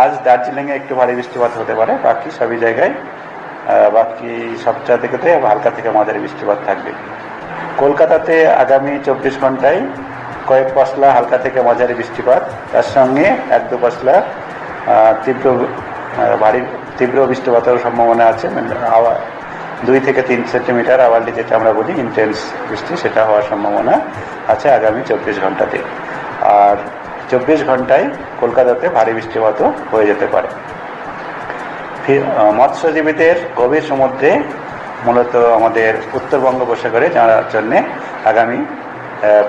আজ দার্জিলিংয়ে একটু ভারী বৃষ্টিপাত হতে পারে, বাকি সবই জায়গায় বাকি সব জায়গাতে হালকা থেকে মাঝারি বৃষ্টিপাত থাকবে। কলকাতাতে আগামী 24 ঘন্টায় কয়েক পশলা হালকা থেকে মাঝারি বৃষ্টিপাত, তার সঙ্গে 1-2 পশলা তীব্র বৃষ্টিপাতের সম্ভাবনা আছে। 2 থেকে 3 সেন্টিমিটার আওয়ারলি যেটা আমরা বলি ইন্টেন্স বৃষ্টি, সেটা হওয়ার সম্ভাবনা আছে আগামী 24 ঘন্টাতে। আর 24 ঘন্টায় কলকাতাতে ভারী বৃষ্টিপাতও হয়ে যেতে পারে। মৎস্যজীবীদের গভীর সমুদ্রে মূলত আমাদের উত্তর বঙ্গোপসাগরে যাওয়ার জন্য আগামী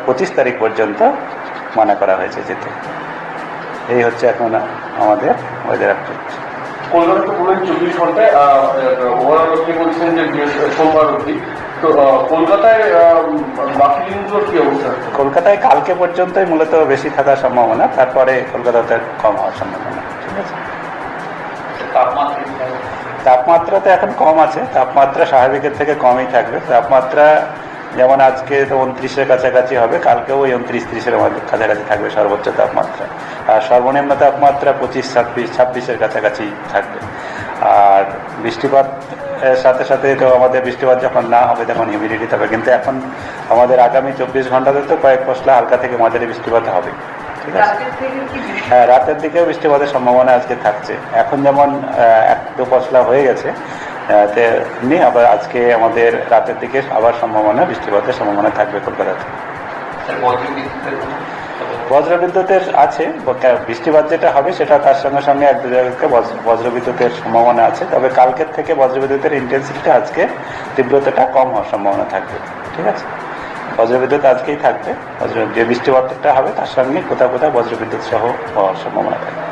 25 তারিখ পর্যন্ত মানা করা হয়েছে যেতে। এই হচ্ছে এখন আমাদের ওয়েদার আপডেট। কলকাতা পুরো 24 ঘন্টায় ওভারঅল আপনি বলছেন যে সোমবার অবধি, তো কলকাতায় বাকি দিনগুলোর কি অবস্থা? কলকাতায় কালকে পর্যন্তই মূলত বেশি থাকার সম্ভাবনা, তারপরে কলকাতাতে কম হওয়ার সম্ভাবনা। ঠিক আছে, তাপমাত্রা তো এখন কম আছে, তাপমাত্রা স্বাভাবিকের থেকে কমই থাকবে। তাপমাত্রা যেমন আজকে তো 29-এর কাছাকাছি হবে, কালকেও ওই 29-30-এর কাছাকাছি থাকবে সর্বোচ্চ তাপমাত্রা। আর সর্বনিম্ন তাপমাত্রা 25-26-এর কাছাকাছি থাকবে। আর বৃষ্টিপাত সাথে সাথে তো আমাদের বৃষ্টিপাত যখন না হবে তখন হিউমিডিটি থাকবে, কিন্তু এখন আমাদের আগামী 24 ঘন্টাতে তো কয়েক পশলা হালকা থেকে মাঝারি বৃষ্টিপাত হবে। ঠিক আছে, হ্যাঁ, রাতের দিকেও বৃষ্টিপাতের সম্ভাবনা আজকে থাকছে। এখন যেমন 1-2 পশলা হয়ে গেছে তেমনি আবার আজকে আমাদের রাতের দিকে আবার বৃষ্টিপাতের সম্ভাবনা থাকবে কলকাতাতে। বজ্রবিদ্যুতের আছে, বৃষ্টিপাত যেটা হবে সেটা তার সঙ্গে সঙ্গে 1-2 জায়গাতে বজ্রবিদ্যুতের সম্ভাবনা আছে। তবে কালকের থেকে বজ্রবিদ্যুতের ইন্টেন্সিটিটা আজকে তীব্রতাটা কম হওয়ার সম্ভাবনা থাকবে। ঠিক আছে, বজ্রবিদ্যুৎ আজকেই থাকবে, যে বৃষ্টিপাতটা হবে তার সঙ্গে কোথাও কোথাও বজ্রবিদ্যুৎ সহ হওয়ার সম্ভাবনা থাকবে।